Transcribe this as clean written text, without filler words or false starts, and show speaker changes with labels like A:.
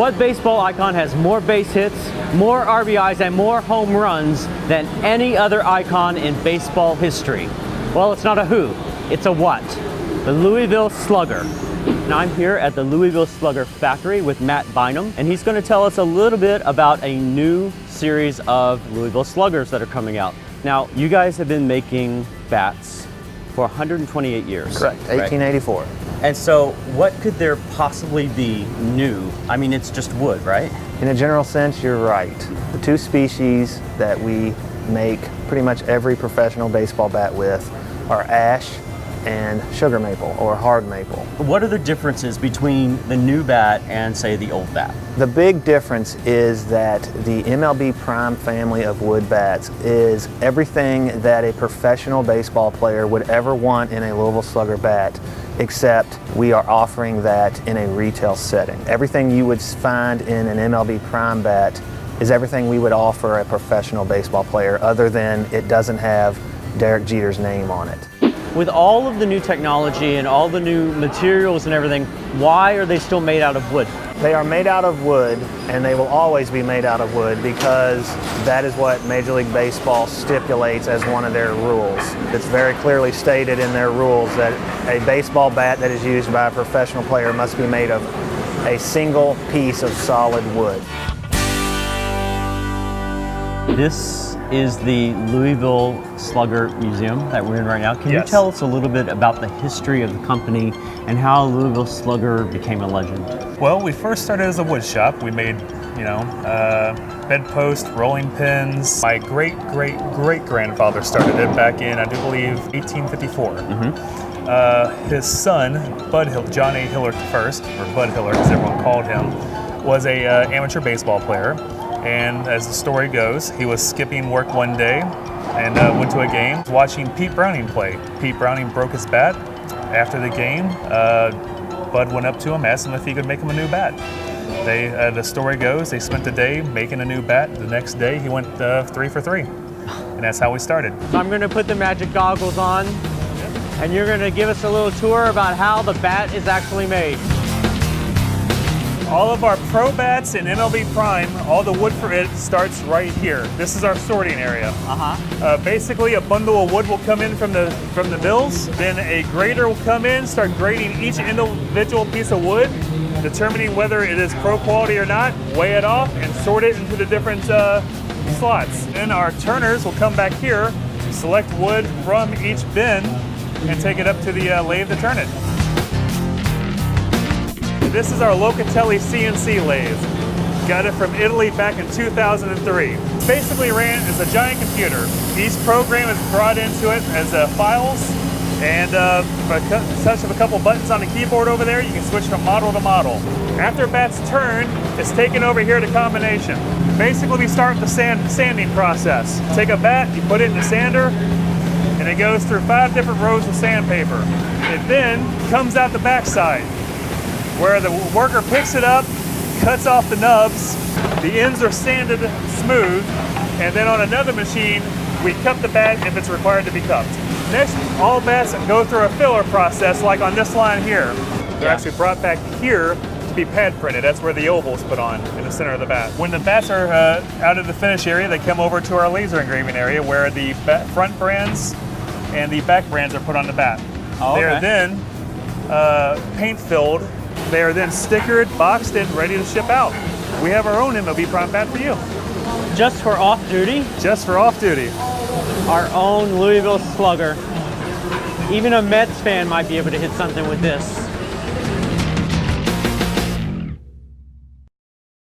A: What baseball icon has more base hits, more RBIs, and more home runs than any other icon in baseball history? Well, it's not a who, it's a what. The Louisville Slugger. Now I'm here at the Louisville Slugger factory with Matt Bynum, and he's going to tell us a little bit about a new series of Louisville Sluggers that are coming out. Now, you guys have been making bats for 128 years.
B: Correct, 1884.
A: And so what could there possibly be new? I mean, it's just wood, right?
B: In a general sense, you're right. The two species that we make pretty much every professional baseball bat with are ash and sugar maple or hard maple.
A: What are the differences between the new bat and, say, the old bat?
B: The big difference is that the MLB Prime family of wood bats is everything that a professional baseball player would ever want in a Louisville Slugger bat, except we are offering that in a retail setting. Everything you would find in an MLB Prime bat is everything we would offer a professional baseball player, other than it doesn't have Derek Jeter's name on it.
A: With all of the new technology and all the new materials and everything, why are they still made out of wood?
B: They are made out of wood, and they will always be made out of wood because that is what Major League Baseball stipulates as one of their rules. It's very clearly stated in their rules that a baseball bat that is used by a professional player must be made of a single piece of solid wood.
A: This is the Louisville Slugger Museum that we're in right now. Can you tell us a little bit about the history of the company and how Louisville Slugger became a legend?
C: Well, we first started as a wood shop. We made, bedpost, rolling pins. My great-great-great-grandfather started it back in, I do believe, 1854. His son, John A. Hillard first, or Bud Hillard as everyone called him, was a amateur baseball player. And as the story goes, he was skipping work one day and went to a game watching Pete Browning play. Pete Browning broke his bat. After the game, Bud went up to him, asked him if he could make him a new bat. The story goes, they spent the day making a new bat. The next day, he went 3 for 3. And that's how we started.
A: So I'm going to put the magic goggles on, and you're going to give us a little tour about how the bat is actually made.
C: All of our pro bats in MLB Prime, all the wood for it starts right here. This is our sorting area. Basically, a bundle of wood will come in from the mills. Then a grader will come in, start grading each individual piece of wood, determining whether it is pro quality or not, weigh it off, and sort it into the different slots. Then our turners will come back here, select wood from each bin, and take it up to the lathe to turn it. This is our Locatelli CNC lathe. Got it from Italy back in 2003. Basically ran as a giant computer. Each program is brought into it as files, and by touch of a couple buttons on the keyboard over there, you can switch from model to model. After a bat's turn, it's taken over here to combination. Basically, we start with the sanding process. Take a bat, you put it in the sander, and it goes through 5 different rows of sandpaper. It then comes out the backside, where the worker picks it up, cuts off the nubs, the ends are sanded smooth, and then on another machine, we cup the bat if it's required to be cupped. Next, all bats go through a filler process like on this line here. They're actually brought back here to be pad printed. That's where the oval is put on in the center of the bat. When the bats are out of the finish area, they come over to our laser engraving area where the front brands and the back brands are put on the bat. They are then paint filled. They are then stickered, boxed, and ready to ship out. We have our own MLB Prime bat for you.
A: Just for off-duty?
C: Just for off-duty.
A: Our own Louisville Slugger. Even a Mets fan might be able to hit something with this.